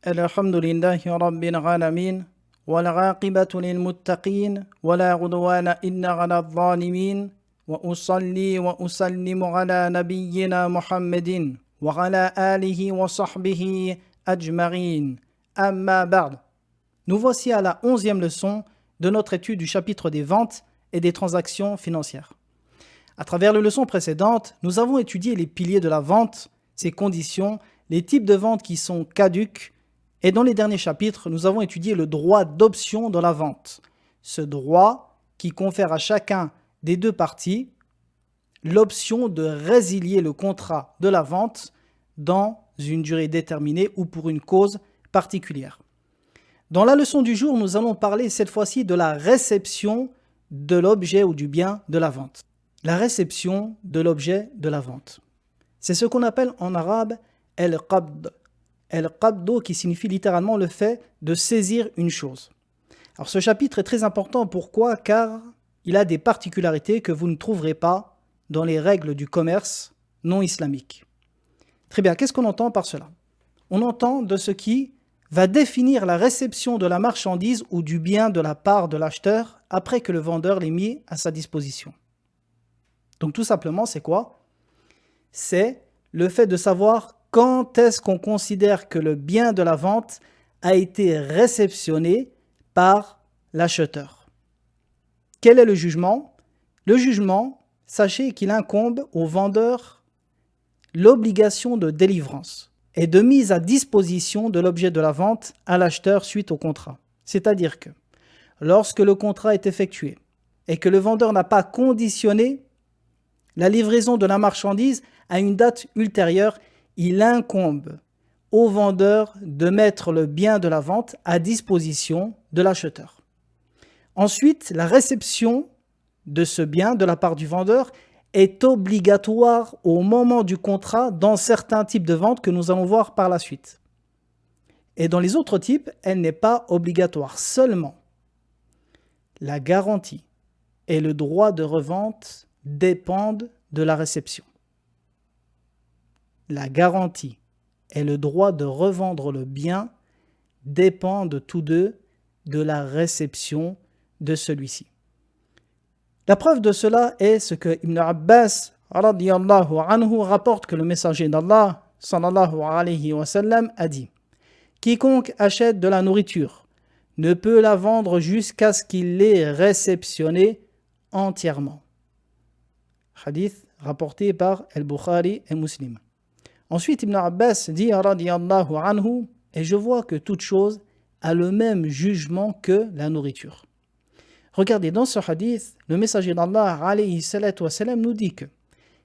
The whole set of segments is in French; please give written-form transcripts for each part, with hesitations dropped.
الحمد لله رب العالمين والعاقبة للمتقين ولا عدوان إلا على الظالمين وأصلي وأسلم على نبينا محمد وعلى آله وصحبه أجمعين أما بعد. Nous voici à la 11e leçon de notre étude du chapitre des ventes et des transactions financières. À travers les leçons précédentes, nous avons étudié les piliers de la vente, ses conditions, les types de ventes qui sont caduques, et dans les derniers chapitres, nous avons étudié le droit d'option dans la vente. Ce droit qui confère à chacun des deux parties l'option de résilier le contrat de la vente dans une durée déterminée ou pour une cause particulière. Dans la leçon du jour, nous allons parler cette fois-ci de la réception de l'objet ou du bien de la vente. La réception de l'objet de la vente. C'est ce qu'on appelle en arabe el-qabd. El-qabdo qui signifie littéralement le fait de saisir une chose. Alors ce chapitre est très important, pourquoi? Car il a des particularités que vous ne trouverez pas dans les règles du commerce non islamique. Très bien, qu'est-ce qu'on entend par cela? On entend de ce qui va définir la réception de la marchandise ou du bien de la part de l'acheteur après que le vendeur l'ait mis à sa disposition. Donc tout simplement, c'est quoi? C'est le fait de savoir quand est-ce qu'on considère que le bien de la vente a été réceptionné par l'acheteur. Quel est le jugement? Le jugement, sachez qu'il incombe au vendeur l'obligation de délivrance et de mise à disposition de l'objet de la vente à l'acheteur suite au contrat. C'est-à-dire que lorsque le contrat est effectué et que le vendeur n'a pas conditionné la livraison de la marchandise à une date ultérieure, il incombe au vendeur de mettre le bien de la vente à disposition de l'acheteur. Ensuite, la réception de ce bien de la part du vendeur est obligatoire au moment du contrat dans certains types de ventes que nous allons voir par la suite. Et dans les autres types, elle n'est pas obligatoire. Seulement, la garantie et le droit de revente dépendent de la réception. La garantie et le droit de revendre le bien dépendent tous deux de la réception de celui-ci. La preuve de cela est ce que Ibn Abbas radiyallahu anhu rapporte que le messager d'Allah sallallahu alayhi wa sallam a dit: quiconque achète de la nourriture ne peut la vendre jusqu'à ce qu'il l'ait réceptionnée entièrement. Hadith rapporté par Al-Bukhari et Muslim. Ensuite, Ibn Abbas dit radiyallahu anhu, et je vois que toute chose a le même jugement que la nourriture. Regardez, dans ce hadith, le messager d'Allah alayhi salatu wa salam nous dit que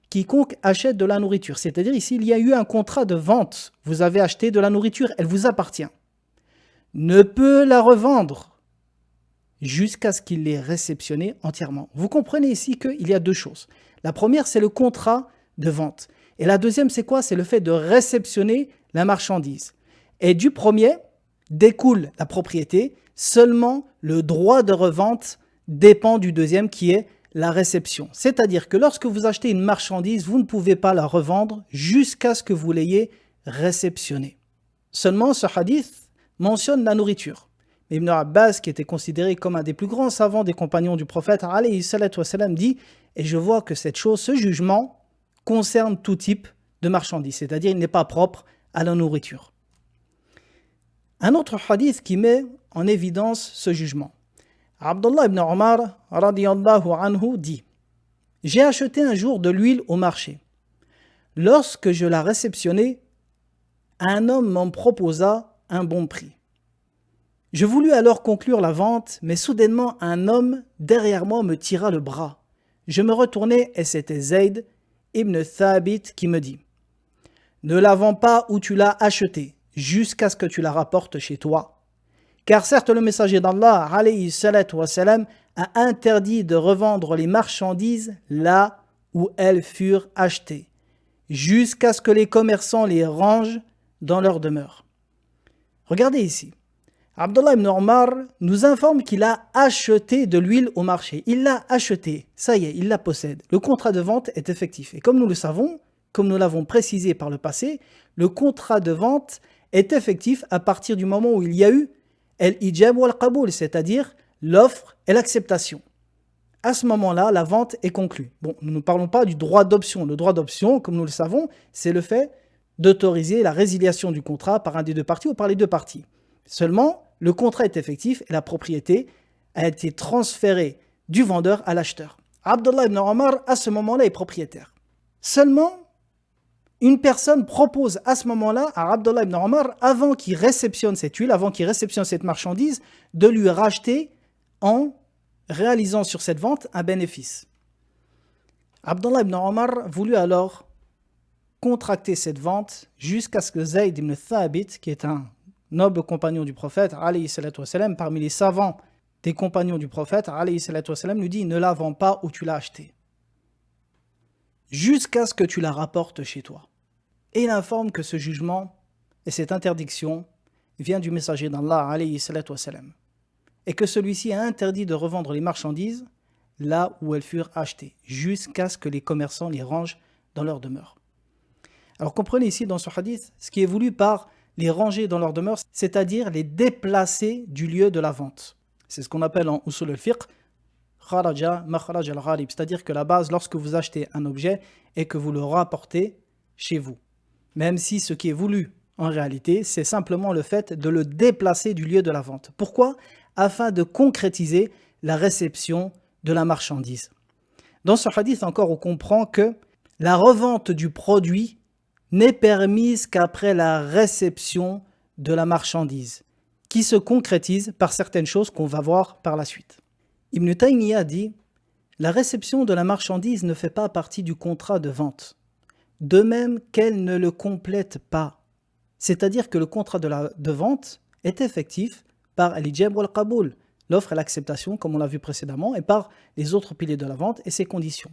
quiconque achète de la nourriture, c'est-à-dire ici il y a eu un contrat de vente, vous avez acheté de la nourriture, elle vous appartient, ne peut la revendre jusqu'à ce qu'il l'ait réceptionnée entièrement. Vous comprenez ici qu'il y a deux choses. La première, c'est le contrat de vente. Et la deuxième, c'est quoi? C'est le fait de réceptionner la marchandise. Et du premier découle la propriété, seulement le droit de revente dépend du deuxième qui est la réception. C'est-à-dire que lorsque vous achetez une marchandise, vous ne pouvez pas la revendre jusqu'à ce que vous l'ayez réceptionnée. Seulement, ce hadith mentionne la nourriture. Ibn Abbas, qui était considéré comme un des plus grands savants des compagnons du prophète, alayhi salatu wa salam, dit: et je vois que cette chose, ce jugement, concerne tout type de marchandise, c'est-à-dire il n'est pas propre à la nourriture. Un autre hadith qui met en évidence ce jugement. Abdullah ibn Omar radiyallahu anhu dit: j'ai acheté un jour de l'huile au marché. Lorsque je la réceptionnai, un homme m'en proposa un bon prix. Je voulus alors conclure la vente, mais soudainement un homme derrière moi me tira le bras. Je me retournai et c'était Zayd ibn Thabit qui me dit: ne la vends pas où tu l'as acheté, jusqu'à ce que tu la rapportes chez toi. Car certes le messager d'Allah alayhi salatu wa salam a interdit de revendre les marchandises là où elles furent achetées, jusqu'à ce que les commerçants les rangent dans leur demeure. Regardez ici. Abdullah ibn Omar nous informe qu'il a acheté de l'huile au marché. Il l'a acheté, ça y est, il la possède. Le contrat de vente est effectif. Et comme nous le savons, comme nous l'avons précisé par le passé, le contrat de vente est effectif à partir du moment où il y a eu al-ijab ou al-qaboul, c'est-à-dire l'offre et l'acceptation. À ce moment-là, la vente est conclue. Bon, nous ne parlons pas du droit d'option. Le droit d'option, comme nous le savons, c'est le fait d'autoriser la résiliation du contrat par un des deux parties ou par les deux parties. Seulement, le contrat est effectif et la propriété a été transférée du vendeur à l'acheteur. Abdullah ibn Omar, à ce moment-là, est propriétaire. Seulement, une personne propose à ce moment-là à Abdullah ibn Omar, avant qu'il réceptionne cette huile, avant qu'il réceptionne cette marchandise, de lui racheter en réalisant sur cette vente un bénéfice. Abdullah ibn Omar voulut alors contracter cette vente jusqu'à ce que Zayd ibn Thabit, qui est un noble compagnon du prophète, alayhi salatu wassalam, parmi les savants des compagnons du prophète, alayhi salatu wassalam, lui dit « Ne la vends pas où tu l'as acheté, jusqu'à ce que tu la rapportes chez toi. » Et il informe que ce jugement et cette interdiction vient du messager d'Allah, alayhi salatu wassalam, et que celui-ci a interdit de revendre les marchandises là où elles furent achetées, jusqu'à ce que les commerçants les rangent dans leur demeure. Alors comprenez ici dans ce hadith, ce qui est voulu par les ranger dans leur demeure, c'est-à-dire les déplacer du lieu de la vente. C'est ce qu'on appelle en usul al-fiqh, kharaja makhraj al-ghalib, c'est-à-dire que la base, lorsque vous achetez un objet, est que vous le rapportez chez vous. Même si ce qui est voulu en réalité, c'est simplement le fait de le déplacer du lieu de la vente. Pourquoi ? Afin de concrétiser la réception de la marchandise. Dans ce hadith encore, on comprend que la revente du produit n'est permise qu'après la réception de la marchandise, qui se concrétise par certaines choses qu'on va voir par la suite. Ibn Taymiyyah dit « La réception de la marchandise ne fait pas partie du contrat de vente, de même qu'elle ne le complète pas. C'est-à-dire que le contrat de vente est effectif par al-ijab ou al-qaboul, l'offre et l'acceptation, comme on l'a vu précédemment, et par les autres piliers de la vente et ses conditions.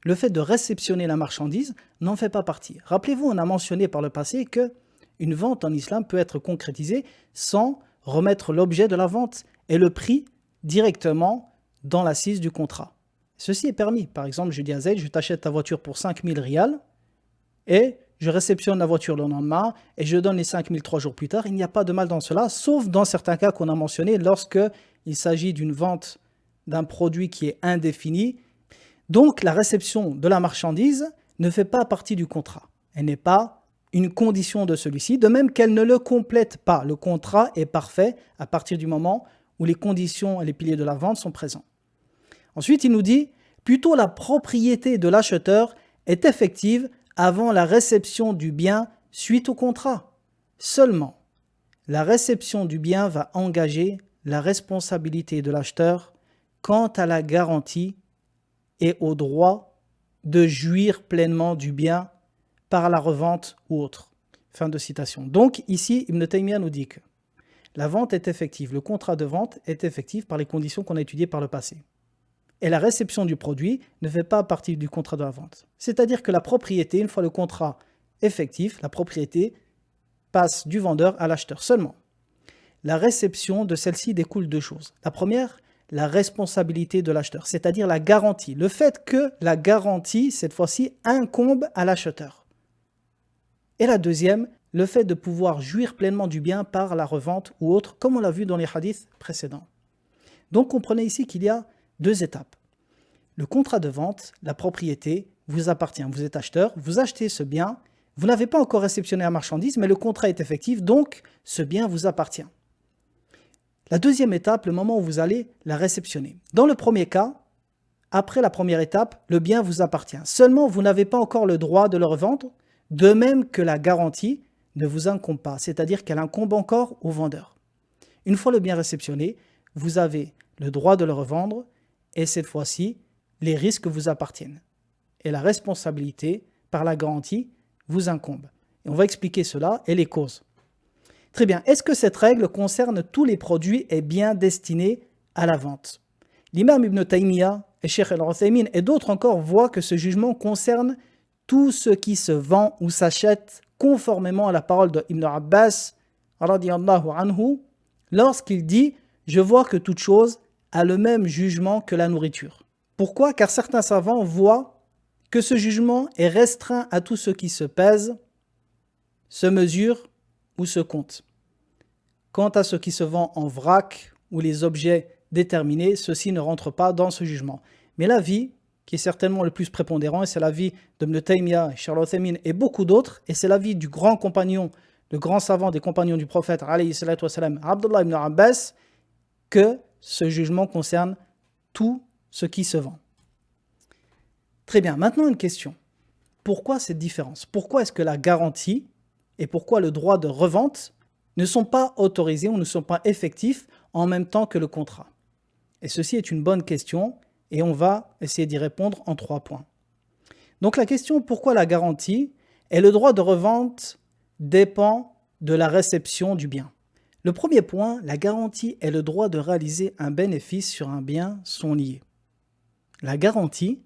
Le fait de réceptionner la marchandise n'en fait pas partie. Rappelez-vous, on a mentionné par le passé que une vente en islam peut être concrétisée sans remettre l'objet de la vente et le prix directement dans l'assise du contrat. Ceci est permis. Par exemple, je dis à Zayd, je t'achète ta voiture pour 5000 riyals et je réceptionne la voiture le lendemain et je donne les 5000 3 jours plus tard. Il n'y a pas de mal dans cela, sauf dans certains cas qu'on a mentionnés, lorsque il s'agit d'une vente d'un produit qui est indéfini. Donc, la réception de la marchandise ne fait pas partie du contrat. Elle n'est pas une condition de celui-ci, de même qu'elle ne le complète pas. Le contrat est parfait à partir du moment où les conditions et les piliers de la vente sont présents. Ensuite, il nous dit, plutôt la propriété de l'acheteur est effective avant la réception du bien suite au contrat. Seulement, la réception du bien va engager la responsabilité de l'acheteur quant à la garantie et au droit de jouir pleinement du bien par la revente ou autre. Fin de citation. Donc ici, Ibn Taymiyyah nous dit que la vente est effective, le contrat de vente est effectif par les conditions qu'on a étudiées par le passé. Et la réception du produit ne fait pas partie du contrat de la vente. C'est-à-dire que la propriété, une fois le contrat effectif, la propriété passe du vendeur à l'acheteur seulement. La réception de celle-ci découle deux choses. La première, la responsabilité de l'acheteur, c'est-à-dire la garantie. Le fait que la garantie, cette fois-ci, incombe à l'acheteur. Et la deuxième, le fait de pouvoir jouir pleinement du bien par la revente ou autre, comme on l'a vu dans les hadiths précédents. Donc comprenez ici qu'il y a deux étapes. Le contrat de vente, la propriété, vous appartient. Vous êtes acheteur, vous achetez ce bien, vous n'avez pas encore réceptionné la marchandise, mais le contrat est effectif, donc ce bien vous appartient. La deuxième étape, le moment où vous allez la réceptionner. Dans le premier cas, après la première étape, le bien vous appartient. Seulement, vous n'avez pas encore le droit de le revendre, de même que la garantie ne vous incombe pas, c'est-à-dire qu'elle incombe encore au vendeur. Une fois le bien réceptionné, vous avez le droit de le revendre et cette fois-ci, les risques vous appartiennent. Et la responsabilité par la garantie vous incombe. Et on va expliquer cela et les causes. Très bien, est-ce que cette règle concerne tous les produits et biens destinés à la vente? L'imam Ibn Taymiyyah et Cheikh al-Uthaymin et d'autres encore voient que ce jugement concerne tout ce qui se vend ou s'achète conformément à la parole de Ibn Abbas radiyallahu anhu lorsqu'il dit « Je vois que toute chose a le même jugement que la nourriture ». Pourquoi? Car certains savants voient que ce jugement est restreint à tout ce qui se pèse, se mesure ou ce compte. Quant à ce qui se vend en vrac ou les objets déterminés, ceci ne rentre pas dans ce jugement. Mais l'avis qui est certainement le plus prépondérant, et c'est l'avis d'Ibn Taymiyyah, Cheikh Al-Uthaymin et beaucoup d'autres, et c'est l'avis du grand compagnon, le grand savant des compagnons du prophète, alayhi salatu wassalam, Abdullah ibn Abbas, que ce jugement concerne tout ce qui se vend. Très bien, maintenant une question. Pourquoi cette différence? Pourquoi est-ce que la garantie et pourquoi le droit de revente ne sont pas autorisés ou ne sont pas effectifs en même temps que le contrat? Et ceci est une bonne question et on va essayer d'y répondre en 3 points. Donc la question pourquoi la garantie et le droit de revente dépend de la réception du bien. Le premier point, la garantie et le droit de réaliser un bénéfice sur un bien sont liés. La garantie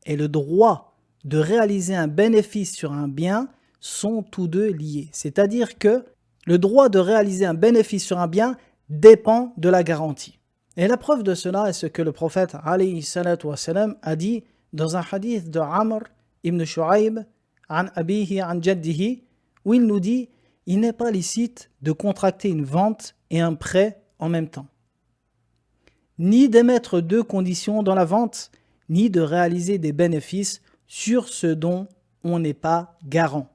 et le droit de réaliser un bénéfice sur un bien sont tous deux liés. C'est-à-dire que le droit de réaliser un bénéfice sur un bien dépend de la garantie. Et la preuve de cela est ce que le prophète alayhi salatu wassalam a dit dans un hadith de Amr ibn Shu'ayb an abihi an jaddihi où il nous dit il n'est pas licite de contracter une vente et un prêt en même temps, ni d'émettre 2 conditions dans la vente, ni de réaliser des bénéfices sur ce dont on n'est pas garant.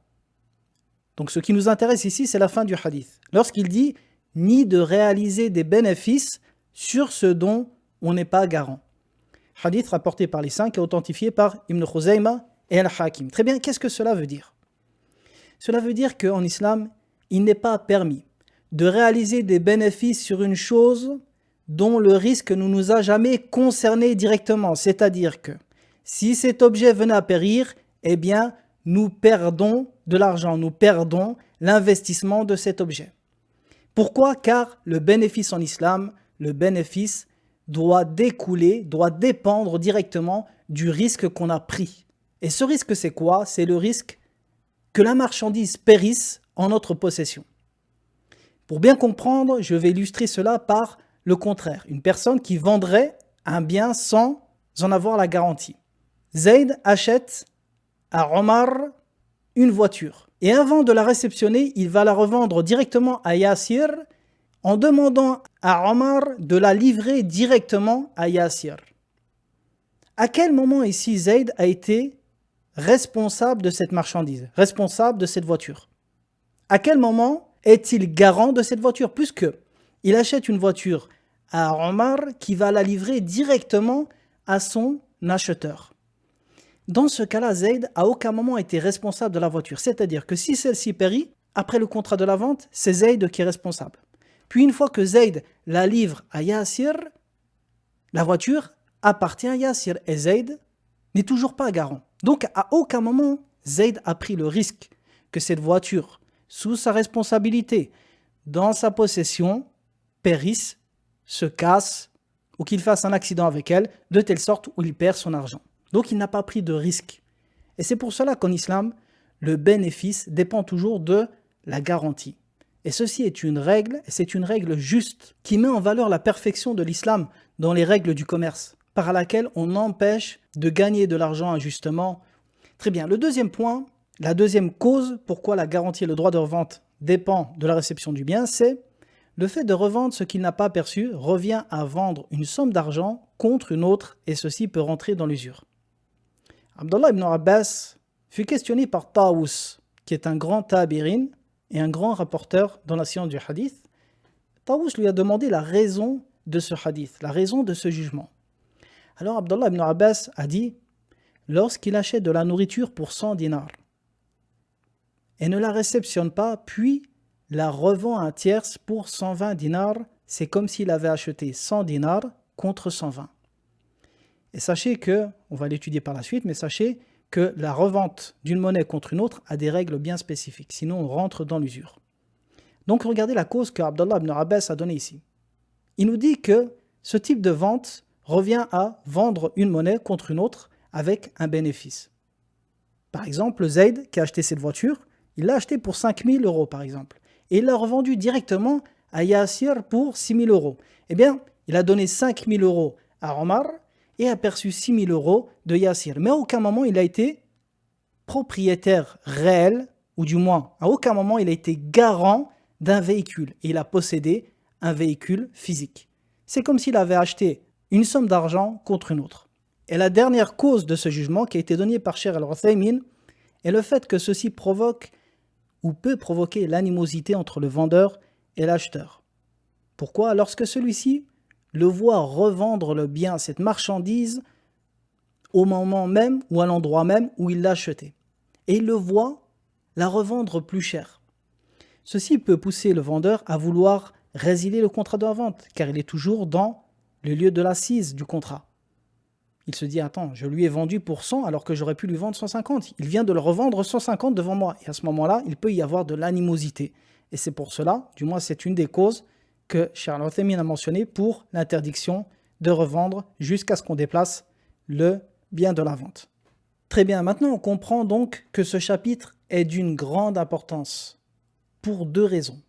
Donc ce qui nous intéresse ici, c'est la fin du hadith. Lorsqu'il dit « ni de réaliser des bénéfices sur ce dont on n'est pas garant ». Hadith rapporté par les 5 et authentifié par Ibn Khuzaymah et Al-Hakim. Très bien, qu'est-ce que cela veut dire? Cela veut dire qu'en islam, il n'est pas permis de réaliser des bénéfices sur une chose dont le risque ne nous a jamais concernés directement. C'est-à-dire que si cet objet venait à périr, eh bien, nous perdons de l'argent, nous perdons l'investissement de cet objet. Pourquoi? Car le bénéfice en islam, le bénéfice doit découler, doit dépendre directement du risque qu'on a pris. Et ce risque, c'est quoi? C'est le risque que la marchandise périsse en notre possession. Pour bien comprendre, je vais illustrer cela par le contraire. Une personne qui vendrait un bien sans en avoir la garantie. Zayd achète à Omar une voiture. Et avant de la réceptionner, il va la revendre directement à Yassir en demandant à Omar de la livrer directement à Yassir. À quel moment ici Zayd a été responsable de cette marchandise, responsable de cette voiture? À quel moment est-il garant de cette voiture? Puisque il achète une voiture à Omar qui va la livrer directement à son acheteur. Dans ce cas-là, Zayd à aucun moment été responsable de la voiture. C'est-à-dire que si celle-ci périt, après le contrat de la vente, c'est Zayd qui est responsable. Puis une fois que Zayd la livre à Yassir, la voiture appartient à Yassir et Zayd n'est toujours pas garant. Donc à aucun moment, Zayd a pris le risque que cette voiture, sous sa responsabilité, dans sa possession, périsse, se casse ou qu'il fasse un accident avec elle, de telle sorte où il perd son argent. Donc il n'a pas pris de risque. Et c'est pour cela qu'en islam, le bénéfice dépend toujours de la garantie. Et ceci est une règle, et c'est une règle juste, qui met en valeur la perfection de l'islam dans les règles du commerce, par laquelle on empêche de gagner de l'argent injustement. Très bien, le deuxième point, la deuxième cause pourquoi la garantie et le droit de revente dépend de la réception du bien, c'est le fait de revendre ce qu'il n'a pas perçu revient à vendre une somme d'argent contre une autre, et ceci peut rentrer dans l'usure. Abdullah ibn Abbas fut questionné par Tawus, qui est un grand tabirin et un grand rapporteur dans la science du hadith. Tawus lui a demandé la raison de ce hadith, la raison de ce jugement. Alors Abdullah ibn Abbas a dit « Lorsqu'il achète de la nourriture pour 100 dinars et ne la réceptionne pas, puis la revend à un tierce pour 120 dinars, c'est comme s'il avait acheté 100 dinars contre 120. » Et sachez que, on va l'étudier par la suite, mais sachez que la revente d'une monnaie contre une autre a des règles bien spécifiques, sinon on rentre dans l'usure. Donc regardez la cause que Abdullah ibn Abbas a donnée ici. Il nous dit que ce type de vente revient à vendre une monnaie contre une autre avec un bénéfice. Par exemple, Zayd qui a acheté cette voiture, il l'a acheté pour 5 000 euros par exemple, et il l'a revendue directement à Yassir pour 6 000 euros. Eh bien, il a donné 5 000 euros à Omar, et a perçu 6 000 euros de Yassir. Mais à aucun moment il a été propriétaire réel, ou du moins à aucun moment il a été garant d'un véhicule et il a possédé un véhicule physique. C'est comme s'il avait acheté une somme d'argent contre une autre. Et la dernière cause de ce jugement qui a été donnée par Cheikh Al-Uthaymin est le fait que ceci provoque ou peut provoquer l'animosité entre le vendeur et l'acheteur. Pourquoi? Lorsque celui-ci le voit revendre le bien, cette marchandise, au moment même ou à l'endroit même où il l'a acheté. Et il le voit la revendre plus cher. Ceci peut pousser le vendeur à vouloir résilier le contrat de la vente, car il est toujours dans le lieu de l'assise du contrat. Il se dit, attends, je lui ai vendu pour 100 alors que j'aurais pu lui vendre 150. Il vient de le revendre 150 devant moi. Et à ce moment-là, il peut y avoir de l'animosité. Et c'est pour cela, du moins c'est une des causes que Cheikh Al-Uthaymin a mentionné pour l'interdiction de revendre jusqu'à ce qu'on déplace le bien de la vente. Très bien, maintenant on comprend donc que ce chapitre est d'une grande importance pour deux raisons.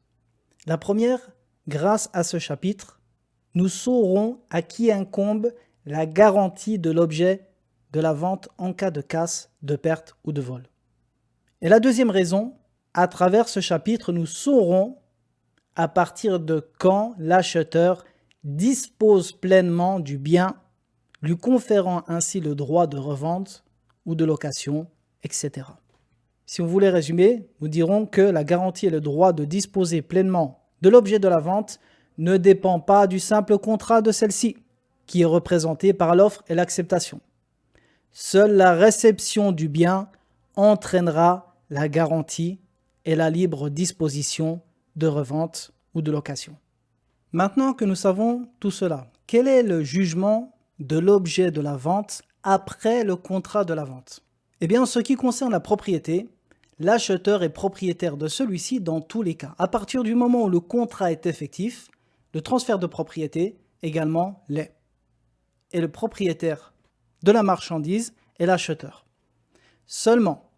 La première, grâce à ce chapitre, nous saurons à qui incombe la garantie de l'objet de la vente en cas de casse, de perte ou de vol. Et la deuxième raison, à travers ce chapitre, nous saurons à partir de quand l'acheteur dispose pleinement du bien, lui conférant ainsi le droit de revente ou de location, etc. Si on voulait résumer, nous dirons que la garantie et le droit de disposer pleinement de l'objet de la vente ne dépend pas du simple contrat de celle-ci, qui est représenté par l'offre et l'acceptation. Seule la réception du bien entraînera la garantie et la libre disposition de revente ou de location. Maintenant que nous savons tout cela, quel est le jugement de l'objet de la vente après le contrat de la vente? Eh bien, en ce qui concerne la propriété, l'acheteur est propriétaire de celui-ci dans tous les cas. À partir du moment où le contrat est effectif, le transfert de propriété également l'est. Et le propriétaire de la marchandise est l'acheteur. Seulement,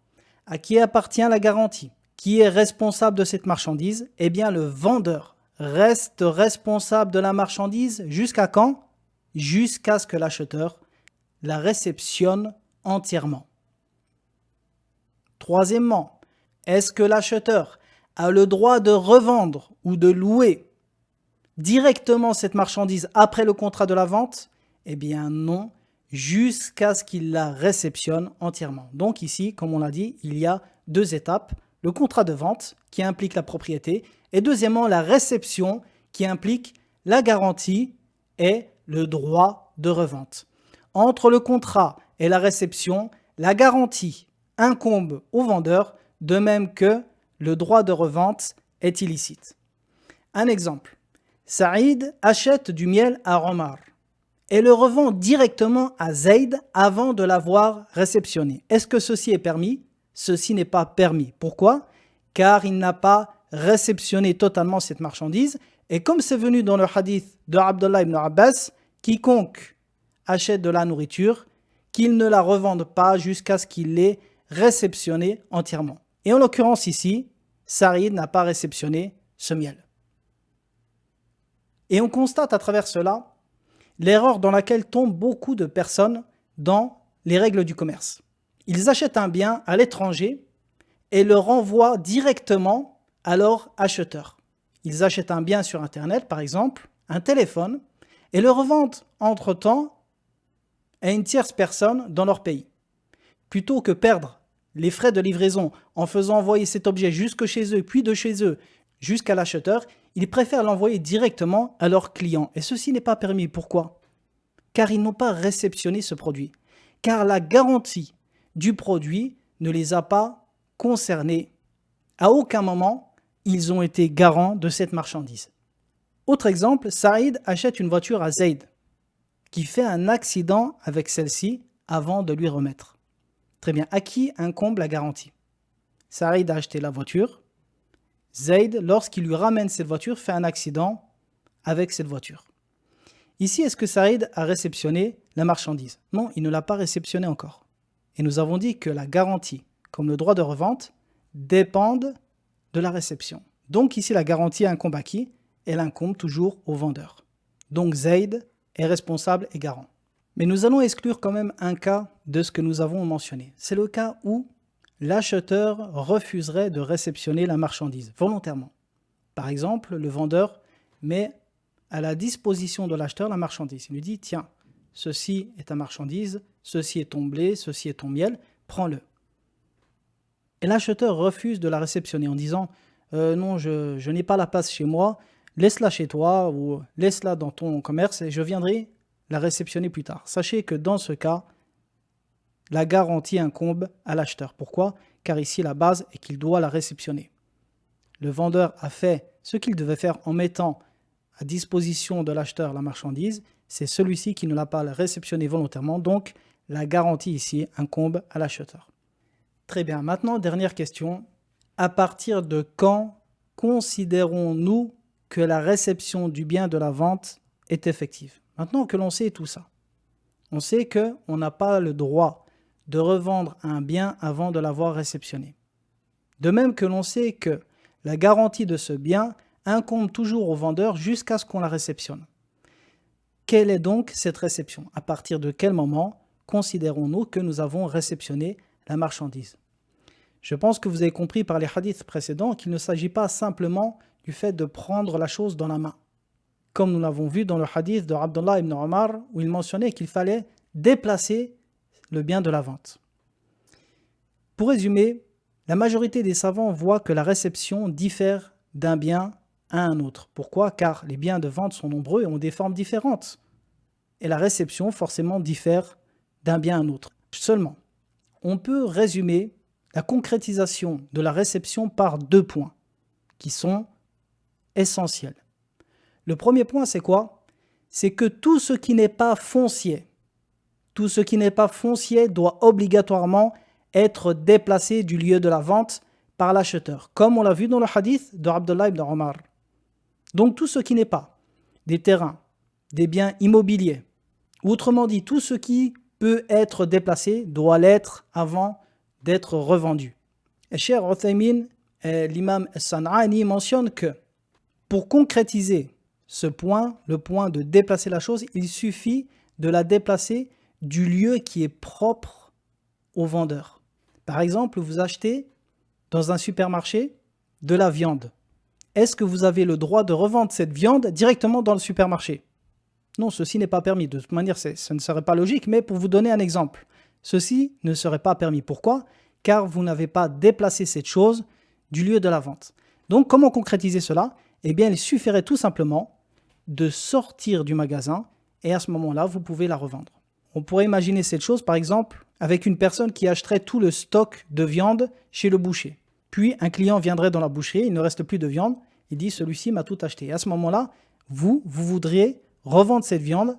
à qui appartient la garantie? Qui est responsable de cette marchandise? Eh bien, le vendeur reste responsable de la marchandise jusqu'à quand? Jusqu'à ce que l'acheteur la réceptionne entièrement. Troisièmement, est-ce que l'acheteur a le droit de revendre ou de louer directement cette marchandise après le contrat de la vente? Eh bien non, jusqu'à ce qu'il la réceptionne entièrement. Donc ici, comme on l'a dit, il y a deux étapes. Le contrat de vente qui implique la propriété et deuxièmement la réception qui implique la garantie et le droit de revente. Entre le contrat et la réception, la garantie incombe au vendeur, de même que le droit de revente est illicite. Un exemple, Saïd achète du miel à Omar et le revend directement à Zayd avant de l'avoir réceptionné. Est-ce que ceci est permis? Ceci n'est pas permis. Pourquoi? Car il n'a pas réceptionné totalement cette marchandise. Et comme c'est venu dans le hadith de Abdullah ibn Abbas, quiconque achète de la nourriture, qu'il ne la revende pas jusqu'à ce qu'il l'ait réceptionnée entièrement. Et en l'occurrence ici, Saïd n'a pas réceptionné ce miel. Et on constate à travers cela l'erreur dans laquelle tombent beaucoup de personnes dans les règles du commerce. Ils achètent un bien à l'étranger et le renvoient directement à leur acheteur. Ils achètent un bien sur Internet, par exemple, un téléphone, et le revendent entre-temps à une tierce personne dans leur pays. Plutôt que perdre les frais de livraison en faisant envoyer cet objet jusque chez eux, puis de chez eux jusqu'à l'acheteur, ils préfèrent l'envoyer directement à leurs clients. Et ceci n'est pas permis. Pourquoi? Car ils n'ont pas réceptionné ce produit. Car la garantie du produit ne les a pas concernés. À aucun moment, ils ont été garants de cette marchandise. Autre exemple, Saïd achète une voiture à Zayd, qui fait un accident avec celle-ci avant de lui remettre. Très bien, à qui incombe la garantie? Saïd a acheté la voiture. Zayd, lorsqu'il lui ramène cette voiture, fait un accident avec cette voiture. Ici, est-ce que Saïd a réceptionné la marchandise? Non, il ne l'a pas réceptionnée encore. Et nous avons dit que la garantie, comme le droit de revente, dépendent de la réception. Donc ici, la garantie incombe à qui? Elle incombe toujours au vendeur. Donc Zayd est responsable et garant. Mais nous allons exclure quand même un cas de ce que nous avons mentionné. C'est le cas où l'acheteur refuserait de réceptionner la marchandise volontairement. Par exemple, le vendeur met à la disposition de l'acheteur la marchandise. Il lui dit, tiens, ceci est ta marchandise, ceci est ton blé, ceci est ton miel, prends-le. Et l'acheteur refuse de la réceptionner en disant, non, je n'ai pas la place chez moi, laisse-la chez toi ou laisse-la dans ton commerce et je viendrai la réceptionner plus tard. Sachez que dans ce cas, la garantie incombe à l'acheteur. Pourquoi? Car ici, la base est qu'il doit la réceptionner. Le vendeur a fait ce qu'il devait faire en mettant à disposition de l'acheteur la marchandise. C'est celui-ci qui ne l'a pas réceptionnée volontairement. Donc, la garantie ici incombe à l'acheteur. Très bien. Maintenant, dernière question. À partir de quand considérons-nous que la réception du bien de la vente est effective? Maintenant que l'on sait tout ça, on sait qu'on n'a pas le droit de revendre un bien avant de l'avoir réceptionné. De même que l'on sait que la garantie de ce bien incombe toujours au vendeur jusqu'à ce qu'on la réceptionne. Quelle est donc cette réception? À partir de quel moment considérons-nous que nous avons réceptionné la marchandise? Je pense que vous avez compris par les hadiths précédents qu'il ne s'agit pas simplement du fait de prendre la chose dans la main. Comme nous l'avons vu dans le hadith de Abdullah ibn Omar, où il mentionnait qu'il fallait déplacer le bien de la vente. Pour résumer, la majorité des savants voient que la réception diffère d'un bien à un autre. Pourquoi? Car les biens de vente sont nombreux et ont des formes différentes. Et la réception forcément diffère d'un bien à un autre. Seulement, on peut résumer la concrétisation de la réception par 2 points qui sont essentiels. Le premier point, c'est quoi? C'est que tout ce qui n'est pas foncier, doit obligatoirement être déplacé du lieu de la vente par l'acheteur, comme on l'a vu dans le hadith de Abdullah ibn Omar. Donc tout ce qui n'est pas des terrains, des biens immobiliers, ou autrement dit, tout ce qui peut être déplacé doit l'être avant d'être revendu. Et Cheikh Uthaymin, l'imam As-San'ani mentionne que pour concrétiser ce point, le point de déplacer la chose, il suffit de la déplacer du lieu qui est propre au vendeur. Par exemple, vous achetez dans un supermarché de la viande. Est-ce que vous avez le droit de revendre cette viande directement dans le supermarché? Non, ceci n'est pas permis. De toute manière, ce ne serait pas logique, mais pour vous donner un exemple, ceci ne serait pas permis. Pourquoi? Car vous n'avez pas déplacé cette chose du lieu de la vente. Donc, comment concrétiser cela? Eh bien, il suffirait tout simplement de sortir du magasin et à ce moment-là, vous pouvez la revendre. On pourrait imaginer cette chose, par exemple, avec une personne qui achèterait tout le stock de viande chez le boucher. Puis, un client viendrait dans la boucherie, il ne reste plus de viande, il dit « celui-ci m'a tout acheté ». Et à ce moment-là, vous voudriez revendre cette viande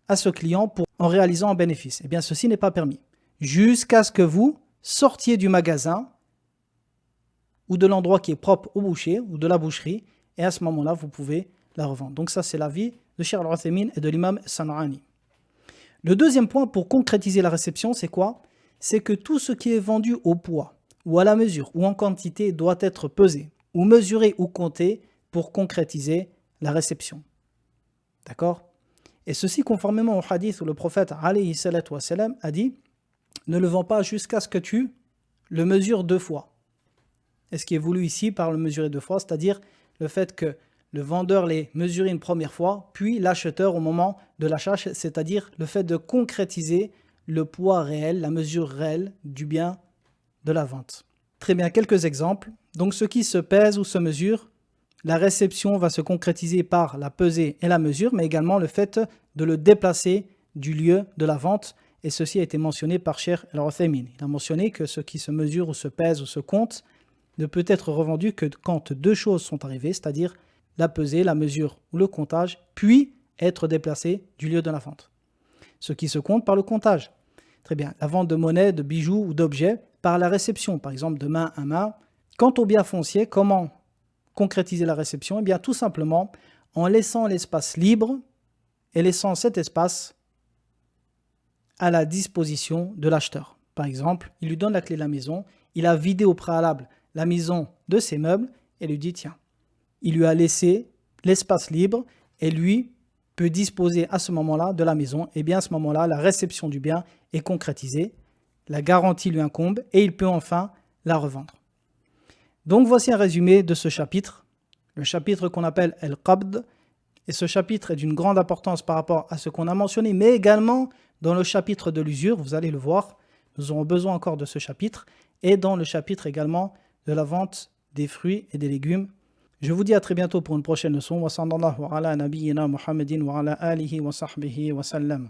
à ce client en réalisant un bénéfice. Eh bien, ceci n'est pas permis. Jusqu'à ce que vous sortiez du magasin ou de l'endroit qui est propre au boucher ou de la boucherie, et à ce moment-là, vous pouvez la revendre. Donc ça, c'est l'avis de Cheikh Al-Uthaymin et de l'imam San'ani. Le deuxième point pour concrétiser la réception, c'est quoi? C'est que tout ce qui est vendu au poids, ou à la mesure, ou en quantité, doit être pesé, ou mesuré, ou compté pour concrétiser la réception. D'accord? Et ceci conformément au hadith où le prophète alayhi salatu wassalam a dit « Ne le vends pas jusqu'à ce que tu le mesures 2 fois ». Et ce qui est voulu ici par le mesurer 2 fois, c'est-à-dire le fait que le vendeur les mesuré une première fois, puis l'acheteur au moment de l'achat, c'est-à-dire le fait de concrétiser le poids réel, la mesure réelle du bien de la vente. Très bien, quelques exemples. Donc ce qui se pèse ou se mesure, la réception va se concrétiser par la pesée et la mesure, mais également le fait de le déplacer du lieu de la vente. Et ceci a été mentionné par Cheikh Al-Uthaymin. Il a mentionné que ce qui se mesure ou se pèse ou se compte ne peut être revendu que quand 2 choses sont arrivées, c'est-à-dire la pesée, la mesure ou le comptage, puis être déplacé du lieu de la vente. Ce qui se compte par le comptage. Très bien, la vente de monnaie, de bijoux ou d'objets par la réception, par exemple de main à main. Quant au bien foncier, comment concrétiser la réception? Eh bien tout simplement en laissant l'espace libre et laissant cet espace à la disposition de l'acheteur. Par exemple, il lui donne la clé de la maison, il a vidé au préalable la maison de ses meubles et lui dit tiens, il lui a laissé l'espace libre et lui peut disposer à ce moment-là de la maison. Et bien à ce moment-là, la réception du bien est concrétisée, la garantie lui incombe et il peut enfin la revendre. Donc voici un résumé de ce chapitre. le chapitre qu'on appelle Al-Qabd. Et ce chapitre est d'une grande importance par rapport à ce qu'on a mentionné, mais également dans le chapitre de l'usure, vous allez le voir, nous aurons besoin encore de ce chapitre, et dans le chapitre également de la vente des fruits et des légumes. Je vous dis à très bientôt pour une prochaine leçon. Wa sallallahu ala nabiyyina Muhammadin wa ala alihi wa sahbihi wa sallam.